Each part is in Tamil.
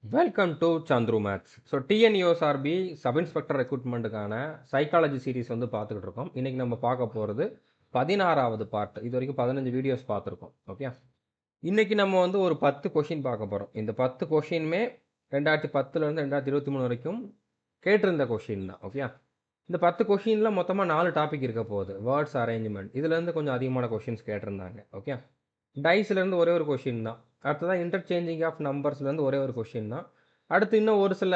Welcome to Chandru maths. So TNUSRB sub inspector ரெக்ரூட்மெண்ட்டுக்கான சைக்காலஜி சீரிஸ் வந்து பார்த்துக்கிட்டு இருக்கோம். இன்றைக்கி நம்ம பார்க்க போகிறது 16வது பார்ட். இது வரைக்கும் 15 வீடியோஸ் பார்த்துருக்கோம். ஓகே, இன்றைக்கி நம்ம வந்து ஒரு 10 கொஷின் பார்க்க போகிறோம். இந்த 10 கொஷினுமே 2010லேருந்து 2023 வரைக்கும் கேட்டிருந்த கொஷின் தான். ஓகே, இந்த 10 கொஷினில் மொத்தமாக 4 டாபிக் இருக்க போகுது. வேர்ட்ஸ் அரேஞ்ச்மெண்ட் இதுலேருந்து கொஞ்சம் அதிகமான கொஷின்ஸ் கேட்டிருந்தாங்க. ஓகே, டைஸ்லேருந்து ஒரே ஒரு கொஷின் தான். அடுத்ததான் இன்டர்சேஞ்சிங் ஆஃப் நம்பர்ஸ்லேருந்து ஒரே ஒரு கொஷின் தான். அடுத்து இன்னும் ஒரு சில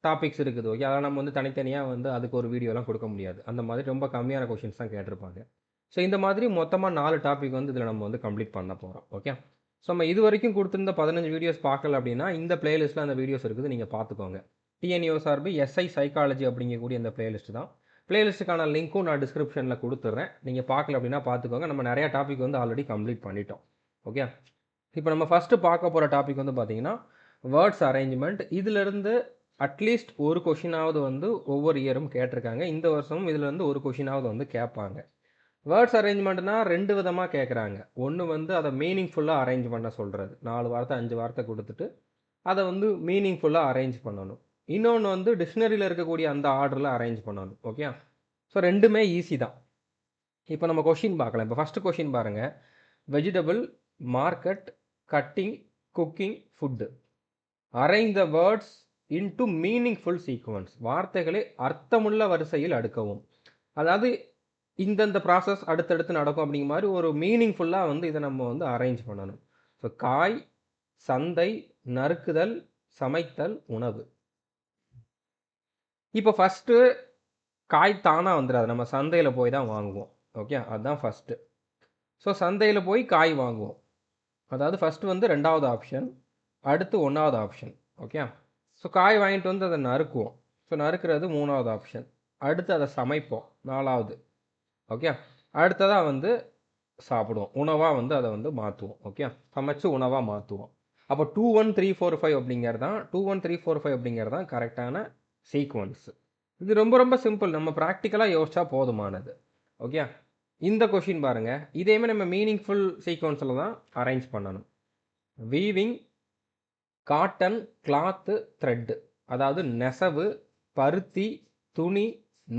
டாபிக்ஸ் இருக்குது. ஓகே, அதெல்லாம் நம்ம வந்து தனித்தனியாக வந்து அதுக்கு ஒரு வீடியோலாம் கொடுக்க முடியாது. அந்த மாதிரி ரொம்ப கம்மியான கொஷின்ஸ் தான் கேட்டிருப்பாங்க. ஸோ இந்த மாதிரி மொத்தமாக 4 டாபிக் வந்து இதில் நம்ம வந்து கம்ப்ளீட் பண்ண போகிறோம். ஓகே, ஸோ நம்ம இது வரைக்கும் கொடுத்துருந்த 15 வீடியோஸ் பார்க்கல அப்படின்னா இந்த பிளேலிஸ்ட்டில் அந்த வீடியோஸ் இருக்குது, நீங்கள் பார்த்துக்கோங்க. டிஎன்யூஎஸ்ஆர்பி எஸ்ஐ சைக்காலஜி அப்படிங்கக்கூடிய இந்த பிளேலிஸ்ட் தான். பிளேலிஸ்ட்டுக்கான லிங்க்கும் நான் டிஸ்கிரிப்ஷனில் கொடுத்துட்றேன். நீங்கள் பார்க்கல அப்படின்னா பார்த்துக்கோங்க. நம்ம நிறையா டாபிக் வந்து ஆல்ரெடி கம்ப்ளீட் பண்ணிட்டோம். ஓகே, இப்போ நம்ம ஃபஸ்ட்டு பார்க்க போகிற டாபிக் வந்து பார்த்தீங்கன்னா வேர்ட்ஸ் அரேஞ்ச்மெண்ட். இதிலிருந்து அட்லீஸ்ட் ஒரு கொஷினாவது வந்து ஒவ்வொரு இயரும் கேட்டிருக்காங்க. இந்த வருஷமும் இதிலேருந்து ஒரு கொஷினாவது வந்து கேட்பாங்க. வேர்ட்ஸ் அரேஞ்ச்மெண்ட்னா 2 விதமாக கேட்குறாங்க. ஒன்று வந்து அதை மீனிங்ஃபுல்லாக அரேஞ்ச் பண்ண சொல்கிறது, 4 வார்த்தை 5 வார்த்தை கொடுத்துட்டு அதை வந்து மீனிங்ஃபுல்லாக அரேஞ்ச் பண்ணணும். இன்னொன்று வந்து டிக்ஷனரியில் இருக்கக்கூடிய அந்த ஆர்டரில் அரேஞ்ச் பண்ணணும். ஓகே, ஸோ ரெண்டுமே ஈஸி தான். இப்போ நம்ம கொஷின் பார்க்கலாம். இப்போ ஃபஸ்ட்டு கொஷின் பாருங்கள். Vegetable, market, cutting, cooking, food. Arrange the words into meaningful sequence. வார்த்தைகளை அர்த்தமுள்ள வரிசையில் அடுக்கவும். அதாவது இந்தந்த ப்ராசஸ் அடுத்தடுத்து நடக்கும் அப்படிங்கிற மாதிரி ஒரு மீனிங்ஃபுல்லாக வந்து இதை நம்ம வந்து அரேஞ்ச் பண்ணணும். ஸோ காய், சந்தை, நறுக்குதல், சமைத்தல், உணவு. இப்போ ஃபஸ்ட்டு காய் தானாக வந்துடாது, நம்ம சந்தையில் போய் தான் வாங்குவோம். ஓகே, அதுதான் ஃபஸ்ட்டு. ஸோ சந்தையில் போய் காய் வாங்குவோம். அதாவது ஃபஸ்ட்டு வந்து 2வது ஆப்ஷன், அடுத்து 1வது ஆப்ஷன். ஓகே, ஸோ காய் வாங்கிட்டு வந்து அதை நறுக்குவோம். ஸோ நறுக்கிறது 3வது ஆப்ஷன். அடுத்து அதை சமைப்போம், 4வது. ஓகே, அடுத்ததாக வந்து சாப்பிடுவோம், உணவாக வந்து அதை வந்து மாற்றுவோம். ஓகே, சமைச்சு உணவாக மாற்றுவோம். அப்போ 2 1 3 4 5 அப்படிங்கிறது தான் 2 1 3 4 5 அப்படிங்கிறது தான் கரெக்டான சீக்வன்ஸ். இது ரொம்ப ரொம்ப சிம்பிள், நம்ம ப்ராக்டிக்கலாக யோசிச்சா போதுமானது. ஓகே, இந்த கொஷின் பாருங்கள். இதேமே நம்ம மீனிங்ஃபுல் சீக்வன்ஸில் தான் அரேஞ்ச் பண்ணணும். Weaving, cotton, cloth, thread. அதாவது நெசவு, பருத்தி, துணி,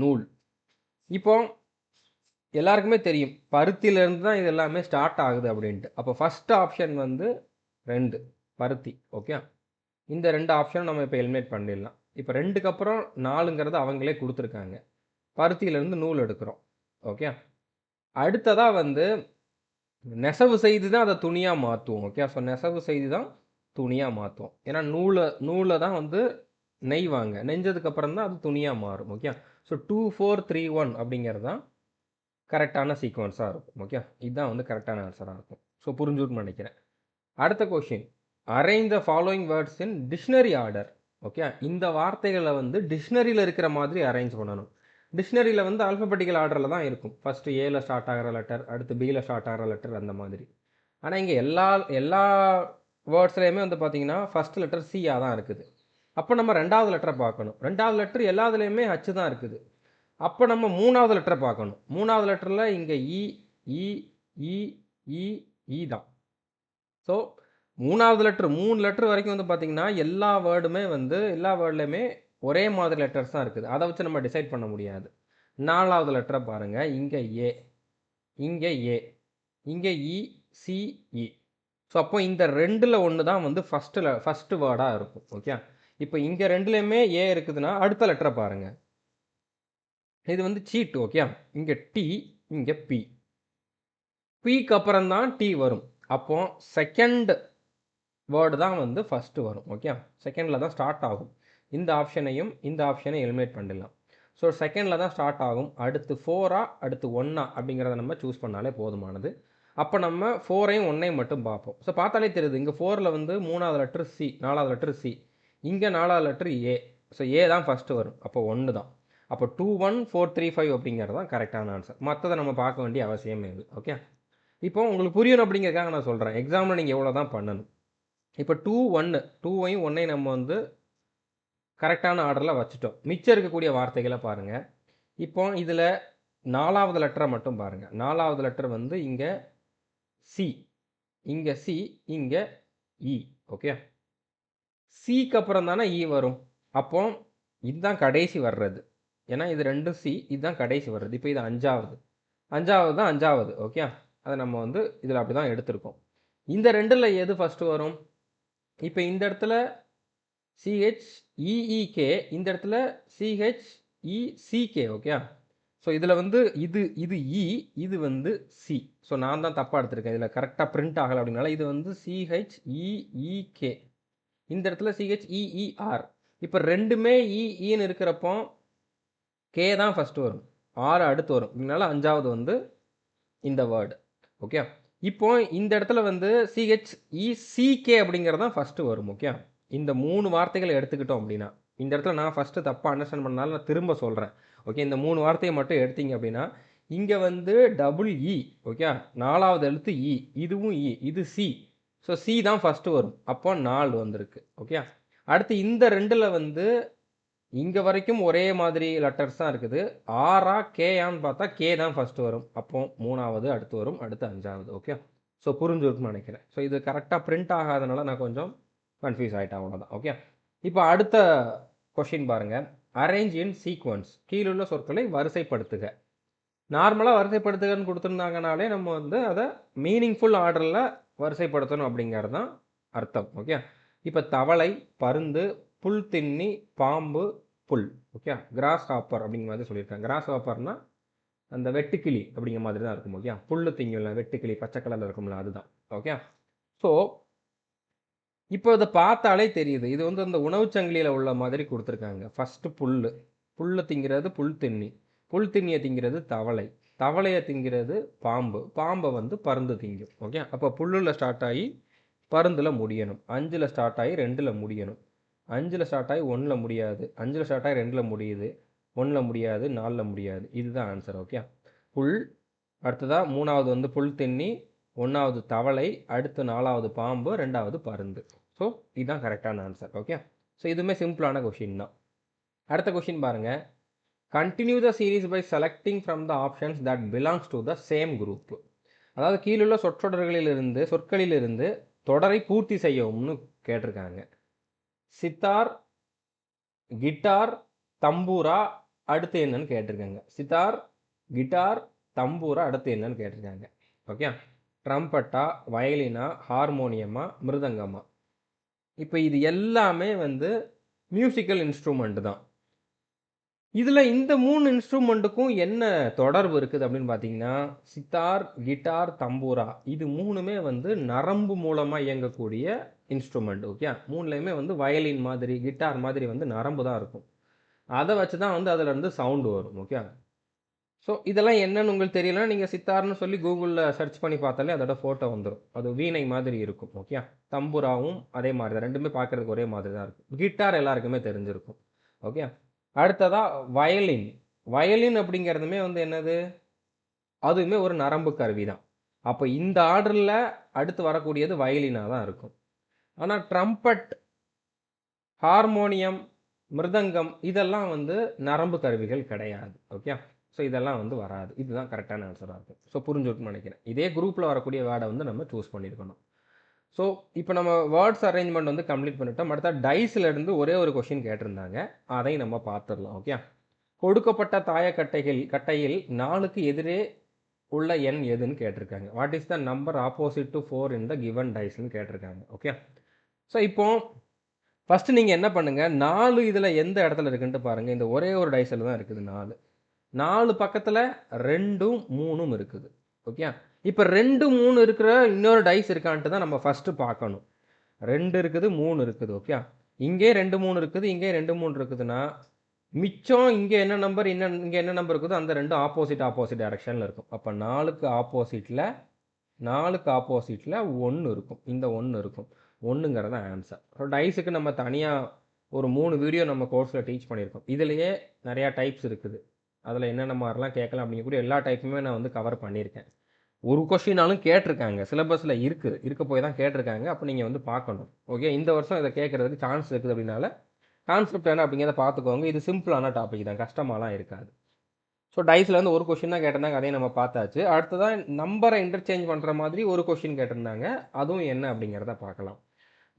நூல். இப்போ எல்லாருக்குமே தெரியும் பருத்தியிலேருந்து தான் இது எல்லாமே ஸ்டார்ட் ஆகுது அப்படின்ட்டு. அப்போ ஃபஸ்ட் ஆப்ஷன் வந்து 2 பருத்தி. ஓகே, இந்த 2 ஆப்ஷன் நம்ம இப்போ எலிமினேட் பண்ணிடலாம். இப்போ 2க்கு அப்புறம் 4ங்கிறது அவங்களே கொடுத்துருக்காங்க. பருத்தியிலேருந்து நூல் எடுக்கிறோம். ஓகே, அடுத்ததாக வந்து நெசவு செய்து தான் அதை துணியாக மாற்றுவோம். ஓகே, ஸோ நெசவு செய்து தான் துணியாக மாற்றுவோம். ஏன்னா நூலை தான் வந்து நெய்வாங்க, நெஞ்சதுக்கப்புறம் தான் அது துணியாக மாறும். ஓகே, ஸோ 2 4 3 1 அப்படிங்கிறது தான் கரெக்டான சீக்வன்ஸாக இருக்கும். ஓகே, இதுதான் வந்து கரெக்டான ஆன்சராக இருக்கும். ஸோ புரிஞ்சுன்னு நினைக்கிறேன். அடுத்த question, arrange the following words in dictionary order. Okay, இந்த வார்த்தைகளை வந்து டிக்ஷனரியில் இருக்கிற மாதிரி அரேஞ்ச் பண்ணணும். டிக்ஷனரியில் வந்து ஆல்ஃபபெட்டிக்கல் ஆர்டரில் தான் இருக்கும். ஃபஸ்ட்டு ஏல ஸ்டார்ட் ஆகிற லெட்டர், அடுத்து பியில் ஸ்டார்ட் ஆகிற லெட்டர், அந்த மாதிரி. ஆனால் இங்கே எல்லா வேர்ட்ஸ்லேயுமே வந்து பார்த்தீங்கன்னா ஃபஸ்ட் லெட்டர் சியாக தான் இருக்குது. அப்போ நம்ம 2வது லெட்டரை பார்க்கணும். 2வது லெட்டர் எல்லாத்துலேயுமே ஹச்சு தான் இருக்குது. அப்போ நம்ம 3வது லெட்டரை பார்க்கணும். 3வது லெட்டரில் இங்கே இ இ இ இ இ தான். ஸோ 3வது லெட்டர் 3 லெட்டர் வரைக்கும் வந்து பார்த்திங்கன்னா எல்லா வேர்ட்லேயுமே ஒரே மாதிரி லெட்டர்ஸ் தான் இருக்குது. அதை வச்சு நம்ம டிசைட் பண்ண முடியாது. 4வது லெட்டரை பாருங்கள். இங்கே ஏ, இங்கே ஏ, இங்கே இ சி இ. ஸோ அப்போ இந்த 2ல் ஒன்று தான் வந்து ஃபஸ்ட்டு வேர்டாக இருக்கும். ஓகே, இப்போ இங்கே 2லேயுமே ஏ இருக்குதுன்னா அடுத்த லெட்டரை பாருங்கள். இது வந்து சீட்டு. ஓகே, இங்கே டி, இங்கே பி. பிக்கு அப்புறம் தான் டி வரும். அப்போ செகண்ட் வேர்டு தான் வந்து ஃபஸ்ட்டு வரும். ஓகே, செகண்டில் தான் ஸ்டார்ட் ஆகும். இந்த ஆப்ஷனையும் இந்த ஆப்ஷனையும் எலிமினேட் பண்ணிடலாம். ஸோ செகண்டில் தான் ஸ்டார்ட் ஆகும். அடுத்து 4ஆ அடுத்து 1ஆ அப்படிங்கிறத நம்ம சூஸ் பண்ணாலே போதுமானது. அப்போ நம்ம 4ஐயும் 1ஐயும் மட்டும் பார்ப்போம். ஸோ பார்த்தாலே தெரியுது, இங்கே 4ல் வந்து 3வது லெட்டர் சி, 4வது லெட்டர் சி, இங்கே 4வது லெட்டர் ஏ. ஸோ ஏ தான் ஃபஸ்ட்டு வரும். அப்போ 1 தான். அப்போ 2 1 4 3 5 அப்படிங்கிறது தான் கரெக்டான ஆன்சர். மற்றதை நம்ம பார்க்க வேண்டிய அவசியமே இல்லை. ஓகே, இப்போ உங்களுக்கு புரியணும் அப்படிங்கிறதுக்காக நான் சொல்கிறேன். எக்ஸாமில் நீங்கள் எவ்வளோ தான் பண்ணணும். இப்போ 2 1 2ஐயும் 1ஐயும் நம்ம வந்து கரெக்டான ஆர்டரில் வச்சுட்டோம். மிச்சம் இருக்கக்கூடிய வார்த்தைகளை பாருங்கள். இப்போ இதில் 4வது லெட்டரை மட்டும் பாருங்கள். 4வது லெட்டர் வந்து இங்கே சி, இங்கே சி, இங்கே இ. ஓகே, சிக்கு அப்புறம் தானே இ வரும். அப்போ இதுதான் கடைசி வர்றது. ஏன்னா இது 2 சி, இதுதான் கடைசி வர்றது. இப்போ இது 5வது. 5வது தான் 5வது. ஓகே. அதை நம்ம வந்து இதில் அப்படி தான் எடுத்திருக்கோம். இந்த 2ல் எது ஃபஸ்ட்டு வரும்? இப்போ இந்த இடத்துல சிஹெச்இஇகே, இந்த இடத்துல சிஹெச்இசிகே. ஓகே. ஸோ இதில் வந்து இது இ, இது வந்து சி. ஸோ நான் தான் தப்பாக எடுத்திருக்கேன். இதில் கரெக்டாக பிரிண்ட் ஆகலை அப்படின்னால இது வந்து சிஹெச்இஇகே. இந்த இடத்துல சிஹெச்இஇஆர். இப்போ ரெண்டுமே இன்னு இருக்கிறப்போ கே தான் ஃபஸ்ட்டு வரும், ஆர் அடுத்து வரும். இதனால 5வது வந்து இந்த வேர்டு. ஓகே. இப்போ இந்த இடத்துல வந்து சிஹெச்இசிகே அப்படிங்கிறது தான் ஃபஸ்ட்டு வரும். ஓகே. இந்த 3 வார்த்தைகளை எடுத்துக்கிட்டோம் அப்படின்னா, இந்த இடத்துல நான் ஃபஸ்ட்டு தப்பாக அண்டர்ஸ்டாண்ட் பண்ணனால நான் திரும்ப சொல்கிறேன். ஓகே. இந்த 3 வார்த்தையை மட்டும் எடுத்தீங்க அப்படின்னா, இங்கே வந்து டபுள் இ. ஓகே. 4வது எழுத்து இ, இதுவும் இ, இது சி. ஸோ சி தான் ஃபஸ்ட்டு வரும். அப்போ 4 வந்திருக்கு. ஓகே. அடுத்து இந்த 2ல் வந்து இங்கே வரைக்கும் ஒரே மாதிரி லெட்டர்ஸ் தான் இருக்குது. ஆரா கேயான்னு பார்த்தா கே தான் ஃபஸ்ட்டு வரும். அப்போ 3வது அடுத்து வரும், அடுத்து 5வது. ஓகே. ஸோ புரிஞ்சுருக்குன்னு நினைக்கிறேன். ஸோ இது கரெக்டாக பிரிண்ட் ஆகாதனால நான் கொஞ்சம் கன்ஃபியூஸ் ஆகிட்டேன், அவ்வளோதான். ஓகே. இப்போ அடுத்த கொஷின் பாருங்கள். அரேஞ்ச் இன் சீக்வன்ஸ், கீழுள்ள சொற்களை வரிசைப்படுத்துக. நார்மலாக வரிசைப்படுத்துகன்னு கொடுத்துருந்தாங்கனாலே நம்ம வந்து அதை மீனிங்ஃபுல் ஆர்டரில் வரிசைப்படுத்தணும் அப்படிங்கிறது தான் அர்த்தம். ஓகே. இப்போ தவளை, பருந்து, புல் தின்னி, பாம்பு, புல். ஓகே. கிராஸ் ஹாப்பர் அப்படிங்கிற மாதிரி சொல்லியிருக்காங்க. கிராஸ் ஹாப்பர்னா அந்த வெட்டுக்கிளி அப்படிங்கிற மாதிரி தான் இருக்கும். ஓகே. புல் திங்கல வெட்டுக்கிளி பச்சை கலரில் இருக்கும்ல, அதுதான். ஓகே. ஸோ இப்போ இதை பார்த்தாலே தெரியுது, இது வந்து அந்த உணவுச் சங்கிலியில் உள்ள மாதிரி கொடுத்துருக்காங்க. ஃபஸ்ட்டு புல் திங்கிறது புல் தின்னி, புல் திண்ணியை திங்கிறது தவளை, தவளையை திங்கிறது பாம்பு, பாம்பை வந்து பருந்து திங்கும். ஓகே. அப்போ புல்லில் ஸ்டார்ட் ஆகி பருந்தில் முடியணும், 5ல் ஸ்டார்ட் ஆகி 2ல் முடியணும், 5ல் ஸ்டார்ட் ஆகி 1ல் முடியாது, 5ல் ஸ்டார்ட் ஆகி 2ல் முடியுது, 1ல் முடியாது, 4ல் முடியாது. இதுதான் ஆன்சர். ஓகே. புல், அடுத்ததாக 3வது வந்து புல் தின்னி, 1வது தவளை, அடுத்து 4வது பாம்பு, 2வது பருந்து. ஸோ இதுதான் கரெக்டான ஆன்சர். ஓகே. ஸோ இதுவுமே சிம்பிளான கொஷின் தான். அடுத்த கொஷின் பாருங்கள். Continue the series by selecting from the options that belongs to the same group. அதாவது கீழுள்ள சொற்களிலிருந்து தொடரை பூர்த்தி செய்யவும்னு கேட்டிருக்காங்க. சித்தார், கிட்டார், தம்பூரா, அடுத்து என்னன்னு கேட்டிருக்காங்க. சித்தார், கிட்டார், தம்பூரா, அடுத்து என்னன்னு கேட்டிருக்காங்க. ஓகே. ட்ரம்பட்டா, வயலினா, ஹார்மோனியமா, மிருதங்கமா. இப்போ இது எல்லாமே வந்து மியூசிக்கல் இன்ஸ்ட்ருமெண்ட் தான். இதில் இந்த 3 இன்ஸ்ட்ருமெண்ட்டுக்கும் என்ன தொடர்பு இருக்குது அப்படின்னு பார்த்தீங்கன்னா, சித்தார், கிட்டார், தம்பூரா, இது 3மே வந்து நரம்பு மூலமாக இயங்கக்கூடிய இன்ஸ்ட்ருமெண்ட். ஓகே. 3லையுமே வந்து வயலின் மாதிரி, கிட்டார் மாதிரி வந்து நரம்பு தான் இருக்கும். அதை வச்சு தான் வந்து அதில் இருந்து சவுண்டு வரும். ஓகே. ஸோ இதெல்லாம் என்னன்னு உங்களுக்கு தெரியலன்னா நீங்கள் சித்தார்னு சொல்லி கூகுளில் சர்ச் பண்ணி பார்த்தாலே அதோட ஃபோட்டோ வந்துடும். அது வீணை மாதிரி இருக்கும். ஓகே. தம்புராவும் அதே மாதிரி தான், ரெண்டுமே பார்க்குறதுக்கு ஒரே மாதிரி தான் இருக்கும். கிட்டார் எல்லாருக்குமே தெரிஞ்சிருக்கும். ஓகே. அடுத்ததாக வயலின். வயலின் அப்படிங்கிறதுமே வந்து என்னது, அதுவுமே ஒரு நரம்பு கருவி தான். அப்போ இந்த ஆர்டரில் அடுத்து வரக்கூடியது வயலினாக தான் இருக்கும். ஆனால் ட்ரம்பட், ஹார்மோனியம், மிருதங்கம் இதெல்லாம் வந்து நரம்பு கருவிகள் கிடையாது. ஓகே. ஸோ இதெல்லாம் வந்து வராது. இதுதான் கரெக்டான ஆன்சராக இருக்கும். ஸோ புரிஞ்சுக்கணும்னு நினைக்கிறேன். இதே குரூப்பில் வரக்கூடிய வேர்டை வந்து நம்ம சூஸ் பண்ணியிருக்கணும். ஸோ இப்போ நம்ம வேர்ட்ஸ் அரேஞ்ச்மெண்ட் வந்து கம்ப்ளீட் பண்ணிட்டோம். அடுத்த டைஸ்லேருந்து ஒரே ஒரு கொஷின் கேட்டிருந்தாங்க, அதையும் நம்ம பார்த்துடலாம். ஓகே. கொடுக்கப்பட்ட கட்டையில் 4க்கு எதிரே உள்ள எண் எதுன்னு கேட்டிருக்காங்க. What is the number opposite to 4 in the given டைஸ்ன்னு கேட்டிருக்காங்க. ஓகே. ஸோ இப்போ ஃபஸ்ட்டு நீங்கள் என்ன பண்ணுங்கள், 4 இதில் எந்த இடத்துல இருக்குன்ட்டு பாருங்கள். இந்த ஒரே ஒரு டைஸில் தான் இருக்குது 4. 4 பக்கத்தில் 2ம் 3ம் இருக்குது. ஓகே. இப்போ 2, 3 இருக்கிற இன்னொரு டைஸ் இருக்கான்ட்டு தான் நம்ம ஃபஸ்ட்டு பார்க்கணும். 2 இருக்குது, 3 இருக்குது. ஓகே. இங்கே 2, 3 இருக்குது, இங்கே 2, 3 இருக்குதுன்னா மிச்சம் இங்கே என்ன நம்பர், இங்கே என்ன நம்பர் இருக்குதோ அந்த 2 ஆப்போசிட் டைரக்ஷனில் இருக்கும். அப்போ 4க்கு ஆப்போசிட்டில் 1 இருக்கும். இந்த 1 இருக்கும். 1ங்கிறது ஆன்சர். ஸோ டைஸுக்கு நம்ம தனியாக ஒரு 3 வீடியோ நம்ம கோர்ஸில் டீச் பண்ணியிருக்கோம். இதுலேயே நிறையா டைப்ஸ் இருக்குது. அதில் என்னென்ன மாதிரிலாம் கேட்கலாம் அப்படிங்கக்கூடிய எல்லா டைப்புமே நான் வந்து கவர் பண்ணியிருக்கேன். ஒரு கொஷினாலும் கேட்டிருக்காங்க, சிலபஸில் இருக்க போய் தான் கேட்டிருக்காங்க. அப்போ நீங்கள் வந்து பார்க்கணும். ஓகே. இந்த வருஷம் இதை கேட்குறதுக்கு சான்ஸ் இருக்குது அப்படின்னால கான்செப்ட் என்ன அப்படிங்கிறத பார்த்துக்கோங்க. இது சிம்பிளான டாபிக் தான், கஷ்டமாலாம் இருக்காது. ஸோ டைஸ்லேருந்து ஒரு கொஷின் தான் கேட்டிருந்தாங்க, அதையும் நம்ம பார்த்தாச்சு. அடுத்ததான் நம்பரை இன்டர்சேஞ்ச் பண்ணுற மாதிரி ஒரு கொஷின் கேட்டிருந்தாங்க, அதுவும் என்ன அப்படிங்கிறத பார்க்கலாம்.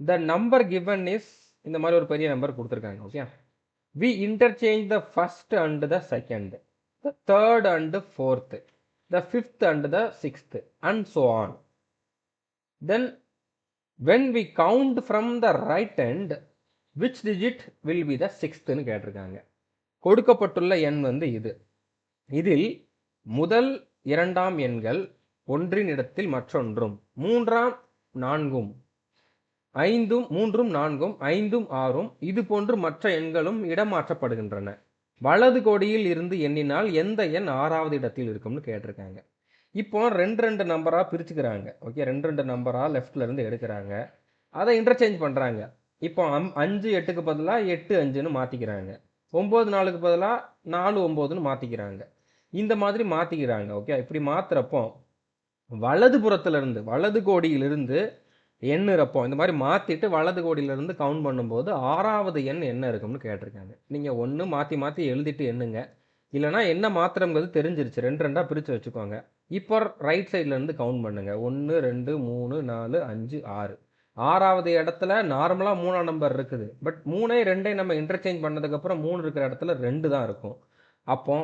த நம்பர் கிவன் இஸ் இந்த மாதிரி ஒரு பெரிய நம்பர் கொடுத்துருக்காங்க. Okay, we interchange the first and the second, the third and the fourth, the fifth and the sixth, and so on. Then when we count from the right end, which digit will be the sixth னு கேட்டிருக்காங்க. கொடுக்கப்பட்டுள்ள எண் வந்து இதில் முதல் இரண்டாம் எண்கள் ஒன்றின் இடத்தில் மற்றொன்றும், மூன்றாம் நான்கும், மூன்றும் நான்கும், ஐந்தும் ஆறும் இது போன்று மற்ற எண்களும் இடமாற்றப்படுகின்றன. வலது கோடியில் இருந்து எண்ணினால் எந்த எண் ஆறாவது இடத்தில் இருக்கும்னு கேட்டிருக்காங்க. இப்போ ரெண்டு நம்பராக பிரிச்சுக்கிறாங்க. ஓகே, ரெண்டு நம்பராக லெஃப்ட்ல இருந்து எடுக்கிறாங்க, அதை இன்டர்சேஞ்ச் பண்ணுறாங்க. இப்போ 5 8க்கு பதிலாக 8 5ன்னு மாற்றிக்கிறாங்க, 9 4க்கு பதிலாக 4 9ன்னு மாற்றிக்கிறாங்க. இந்த மாதிரி மாற்றிக்கிறாங்க. ஓகே, இப்படி மாற்றுறப்போ வலது புறத்திலிருந்து, வலது கோடியிலிருந்து எண்ணுறப்போ இந்த மாதிரி மாற்றிட்டு வலது கோடியிலிருந்து கவுண்ட் பண்ணும்போது ஆறாவது எண் என்ன இருக்கும்னு கேட்டிருக்காங்க. நீங்கள் ஒன்று மாற்றி எழுதிட்டு எண்ணுங்க, இல்லைனா என்ன மாத்திரங்கிறது தெரிஞ்சிருச்சு, ரெண்டாக பிரித்து வச்சுக்கோங்க. இப்போ ரைட் சைட்லேருந்து கவுண்ட் பண்ணுங்கள். 1 2 3 4 5 6. ஆறாவது இடத்துல நார்மலாக 3ஆம் நம்பர் இருக்குது. பட் 3 2 நம்ம இன்டர்சேஞ்ச் பண்ணதுக்கப்புறம் 3 இருக்கிற இடத்துல 2 தான் இருக்கும். அப்போ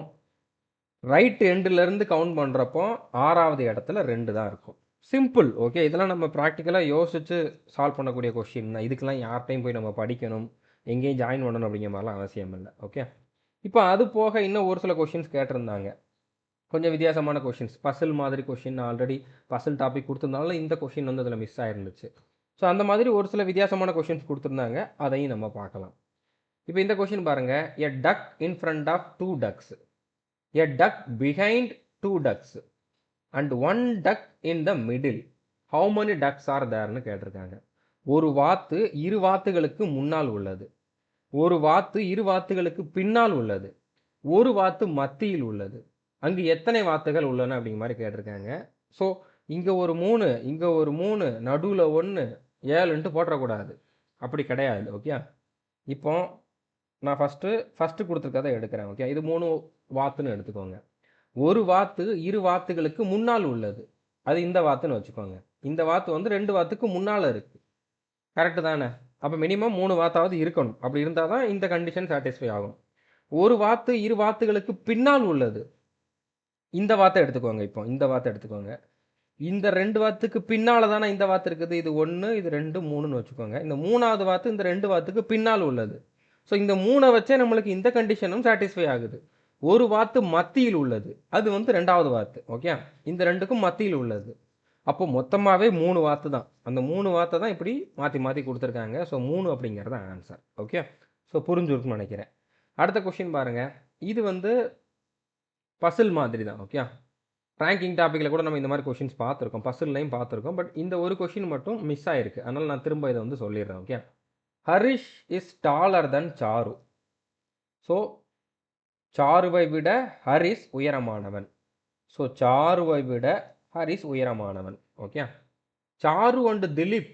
ரைட் எண்டிலேருந்து கவுண்ட் பண்ணுறப்போ ஆறாவது இடத்துல 2 தான் இருக்கும். சிம்பிள். ஓகே, இதெல்லாம் நம்ம ப்ராக்டிக்கலாக யோசித்து சால்வ் பண்ணக்கூடிய கொஷின் தான். இதுக்கெல்லாம் யார்கிட்டையும் போய் நம்ம படிக்கணும், எங்கேயும் ஜாயின் பண்ணணும் அப்படிங்கிற மாதிரிலாம் அவசியம் இல்லை. ஓகே, இப்போ அது போக இன்னும் ஒரு சில கொஷின்ஸ் கேட்டிருந்தாங்க, கொஞ்சம் வித்தியாசமான கொஷின்ஸ், பசில் மாதிரி கொஷின். ஆல்ரெடி பசில் டாபிக் கொடுத்துருந்தாலும் இந்த கொஷின் வந்து அதில் மிஸ் ஆயிருந்துச்சு. ஸோ அந்த மாதிரி ஒரு சில வித்தியாசமான கொஷின்ஸ் கொடுத்துருந்தாங்க, அதையும் நம்ம பார்க்கலாம். இப்போ இந்த கொஷின் பாருங்கள், a duck in front of 2 ducks, a duck behind 2 ducks and 1 duck in the middle, how many ducks are thereன்னு கேட்டிருக்காங்க. ஒரு வாத்து இரு வாத்துகளுக்கு முன்னால் உள்ளது, ஒரு வாத்து இரு வாத்துகளுக்கு பின்னால் உள்ளது, ஒரு வாத்து மத்தியில் உள்ளது, அங்கு எத்தனை வாத்துகள் உள்ளன அப்படிங்கிற மாதிரி கேட்டிருக்காங்க. ஸோ இங்கே ஒரு 3, இங்கே ஒரு 3, நடுவில் 1, 7ன்ட்டு போட்டுறக்கூடாது, அப்படி கிடையாது. ஓகே, இப்போ நான் ஃபஸ்ட்டு கொடுத்துருக்கதை எடுக்கிறேன். ஓகே, இது 3 வாத்துன்னு எடுத்துக்கோங்க. ஒரு வாத்து இரு வாத்துகளுக்கு முன்னால் உள்ளது, அது இந்த வாத்துன்னு வச்சுக்கோங்க. இந்த வாத்து வந்து 2 வாத்துக்கு முன்னால் இருக்குது, கரெக்டு தானே? அப்போ மினிமம் 3 வாத்தாவது இருக்கணும். அப்படி இருந்தால் தான் இந்த கண்டிஷன் சாட்டிஸ்ஃபை ஆகும். ஒரு வாத்து இரு வாத்துகளுக்கு பின்னால் உள்ளது, இந்த வாத்தை எடுத்துக்கோங்க. இப்போ இந்த வாத்தை எடுத்துக்கோங்க. இந்த 2 வாத்துக்கு பின்னால் தானே இந்த வாத்து இருக்குது, இது 1 இது 2 3ன்னு வச்சுக்கோங்க. இந்த 3ஆவது வாத்து இந்த 2 வாத்துக்கு பின்னால் உள்ளது. ஸோ இந்த 3 வச்சே நம்மளுக்கு இந்த கண்டிஷனும் சாட்டிஸ்ஃபை ஆகுது. ஒரு வாத்து மத்தியில் உள்ளது, அது வந்து 2ஆவது வாத்து. ஓகே, இந்த 2க்கும் மத்தியில் உள்ளது. அப்போ மொத்தமாகவே 3 வாத்து தான். அந்த 3 வாத்தை தான் இப்படி மாற்றி கொடுத்துருக்காங்க. ஸோ 3 அப்படிங்கிறது தான் ஆன்சர். ஓகே, ஸோ புரிஞ்சுருக்குன்னு நினைக்கிறேன். அடுத்த கொஷின் பாருங்கள், இது வந்து பசில் மாதிரி தான். ஓகே, ரேங்கிங் டாப்பிக்கில் கூட நம்ம இந்த மாதிரி கொஷின்ஸ் பார்த்துருக்கோம், பசில்லையும் பார்த்துருக்கோம். பட் இந்த ஒரு கொஷின் மட்டும் மிஸ் ஆகிருக்கு, அதனால் நான் திரும்ப இதை வந்து சொல்லிடுறேன். Okay, Harish is taller than Charu. So சாருவை விட ஹரிஷ் உயரமானவன். ஸோ சாருவை விட ஹரிஷ் உயரமானவன். Okay, Charu and Dilip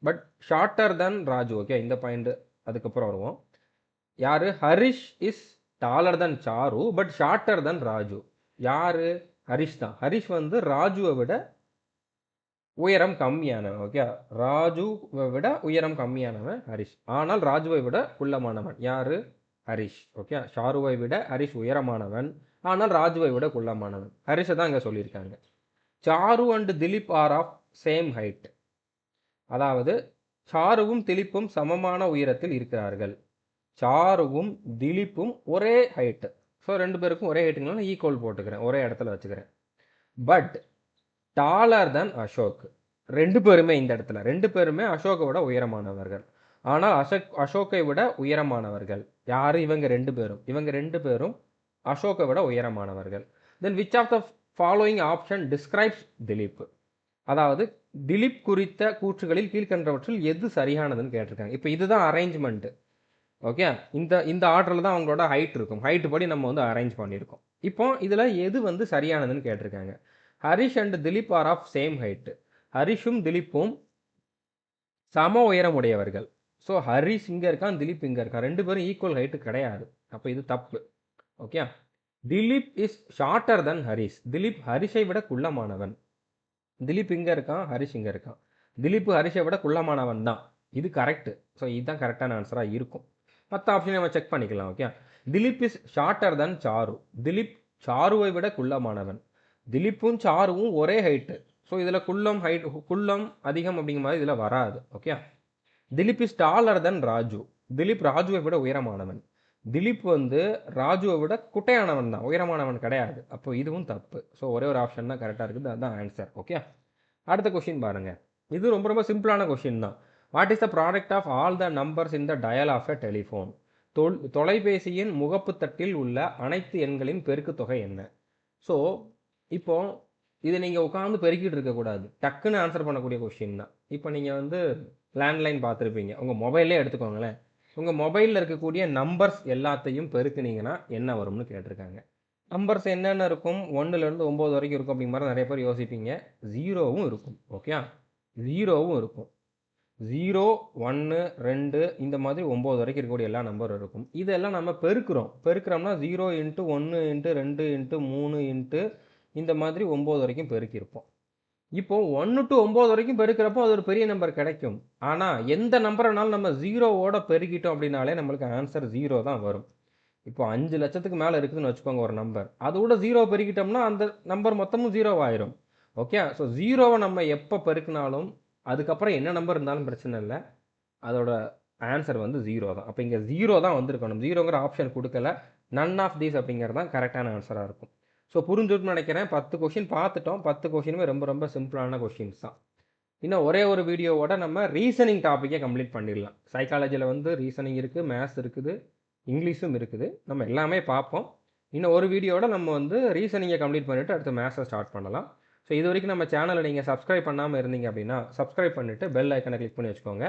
but shorter than Raju. Okay, இந்த பாயிண்ட் அதுக்கப்புறம் வருவோம். யார்? Harish is taller than Charu but shorter than Raju. யார்? ஹரிஷ் தான். ஹரிஷ் வந்து ராஜுவை விட உயரம் கம்மியானவன். ஓகே, ராஜுவை விட உயரம் கம்மியானவன் ஹரிஷ், ஆனால் ராஜுவை விட குள்ளமானவன். யார்? ஹரிஷ். ஓகே, ஷாருவை விட ஹரிஷ் உயரமானவன், ஆனால் ராஜுவை விட குள்ளமானவன். ஹரிஷை தான் இங்கே சொல்லியிருக்காங்க. Charu and Dilip are of same height. அதாவது சாருவும் திலீப்பும் சமமான உயரத்தில் இருக்கிறார்கள். சாருவும் திலீப்பும் ஒரே ஹைட்டு. ஸோ 2 பேருக்கும் ஒரே ஹைட்டுங்கனால ஈக்குவல் போட்டுக்கிறேன், ஒரே இடத்துல வச்சுக்கிறேன். பட் டாலர் தென் அசோக். 2 பேருமே இந்த இடத்துல 2 பேருமே அசோக்கை விட உயரமானவர்கள். ஆனால் அசோக்கை விட உயரமானவர்கள் யார்? இவங்க 2 பேரும். இவங்க 2 பேரும் அசோக்கை விட உயரமானவர்கள். Then which of the following option describes Dilip. அதாவது திலீப் குறித்த கூற்றுகளில் கீழ்கண்டவற்றில் எது சரியானதுன்னு கேட்டிருக்காங்க. இப்போ இதுதான் அரேஞ்ச்மெண்ட்டு. ஓகே, இந்த ஆர்டரில் தான் அவங்களோட ஹைட் இருக்கும். ஹைட்டு படி நம்ம வந்து அரேஞ்ச் பண்ணியிருக்கோம். இப்போ இதில் எது வந்து சரியானதுன்னு கேட்டிருக்காங்க. Harish and Dilip are of same height. ஹரிஷும் திலீப்பும் சம உயரம் உடையவர்கள். ஸோ ஹரிஷ் இங்கே இருக்கான், திலீப் இங்கே இருக்கான், 2 பேரும் ஈக்குவல் ஹைட்டு கிடையாது. அப்போ இது தப்பு. ஓகே, திலீப் இஸ் ஷார்ட்டர் தென் ஹரிஷ். திலீப் ஹரிஷை விட குள்ளமானவன். திலீப் இங்கே இருக்கான், ஹரிஷ் இங்கே இருக்கான். திலீப் ஹரிஷை விட குள்ளமானவன் தான். இது கரெக்டு. ஸோ இதுதான் கரெக்டான ஆன்சராக இருக்கும். மற்ற ஆப்ஷனை நம்ம செக் பண்ணிக்கலாம். Okay. Dilip is shorter than Charu. Dilip சாருவை விட குள்ளமானவன். திலீப்பும் சாருவும் ஒரே ஹைட்டு. ஸோ இதில் குள்ளம் அதிகம் அப்படிங்கிற மாதிரி இதில் வராது. ஓகே. திலீப் இஸ் டாலர் தன் ராஜு. திலீப் ராஜுவை விட உயரமானவன். திலீப் வந்து ராஜுவை விட குட்டையானவன் தான், உயரமானவன் கிடையாது. அப்போ இதுவும் தப்பு. ஸோ ஒரே ஒரு ஆப்ஷன் தான் கரெக்டாக இருக்குது. அதுதான் ஆன்சர். ஓகே. அடுத்த கொஷின் பாருங்கள். இது ரொம்ப ரொம்ப சிம்பிளான கொஷின் தான். What is the product of all the numbers in the dial of a telephone? தொலைபேசியின் முகப்பு தட்டில் உள்ள அனைத்து எண்களின் பெருக்கு தொகை என்ன? ஸோ இப்போ இது நீங்கள் உட்காந்து பெருக்கிட்டு இருக்கக்கூடாது, டக்குன்னு ஆன்சர் பண்ணக்கூடிய கொஷின் தான். இப்போ நீங்கள் வந்து லேண்ட்லைன் பார்த்துருப்பீங்க, உங்கள் மொபைலே எடுத்துக்கோங்களேன். உங்கள் மொபைலில் இருக்கக்கூடிய நம்பர்ஸ் எல்லாத்தையும் பெருக்குனீங்கன்னா என்ன வரும்னு கேட்டிருக்காங்க. நம்பர்ஸ் என்னென்ன இருக்கும்? 1லேருந்து 9 வரைக்கும் இருக்கும். அப்படிங்கிற மாதிரி நிறைய பேர் யோசிப்பீங்க. 0வும் இருக்கும். ஓகே. 0வும் இருக்கும். 0, 1, 2 இந்த மாதிரி 9 வரைக்கும் இருக்கக்கூடிய எல்லா நம்பரும் இருக்கும். இதெல்லாம் நம்ம பெருக்கிறோம்னா 0 × 1 × 2 × 3 × இந்த மாதிரி 9 வரைக்கும் பெருக்கியிருப்போம். இப்போ 1 to 9 வரைக்கும் பெருக்கிறப்போ அது ஒரு பெரிய நம்பர் கிடைக்கும். ஆனால் எந்த நம்பரைனாலும் நம்ம 0வோட பெருக்கிட்டோம் அப்படின்னாலே நம்மளுக்கு ஆன்சர் 0 தான் வரும். இப்போ 5 லட்சத்துக்கு மேலே இருக்குதுன்னு வச்சுக்கோங்க ஒரு நம்பர், அதோட 0 பெருக்கிட்டோம்னா அந்த நம்பர் மொத்தமும் 0 ஆயிரும். ஓகே. ஸோ 0வை நம்ம எப்போ பெருக்கினாலும் அதுக்கப்புறம் என்ன நம்பர் இருந்தாலும் பிரச்சனை இல்லை, அதோட ஆன்சர் வந்து 0 தான். அப்போ இங்கே 0 தான் வந்திருக்கணும். 0ங்கிற ஆப்ஷன் கொடுக்கல. நன் ஆஃப் தீஸ் அப்படிங்கிறது தான் கரெக்டான ஆன்சராக இருக்கும். ஸோ புரிஞ்சுட்டுன்னு நினைக்கிறேன். 10 கொஷின் பார்த்துட்டோம். 10 கொஷினுமே ரொம்ப ரொம்ப சிம்பிளான கொஷின்ஸ் தான். இன்னும் ஒரே ஒரு வீடியோவோட நம்ம ரீசனிங் டாப்பிக்கே கம்ப்ளீட் பண்ணிடலாம். சைக்காலஜியில் வந்து ரீசனிங் இருக்குது, மேத்ஸ் இருக்குது, இங்கிலீஷும் இருக்குது. நம்ம எல்லாமே பார்ப்போம். இன்னும் ஒரு வீடியோவோட நம்ம வந்து ரீசனிங்கை கம்ப்ளீட் பண்ணிவிட்டு அடுத்து மேத்ஸை ஸ்டார்ட் பண்ணலாம். ஸோ இது வரைக்கும் நம்ம சேனலை நீங்கள் சப்ஸ்கிரைப் பண்ணாமல் இருந்தீங்க அப்படின்னா சப்ஸ்கிரைப் பண்ணிவிட்டு பெல் ஐக்கனை கிளிக் பண்ணி வச்சுக்கோங்க.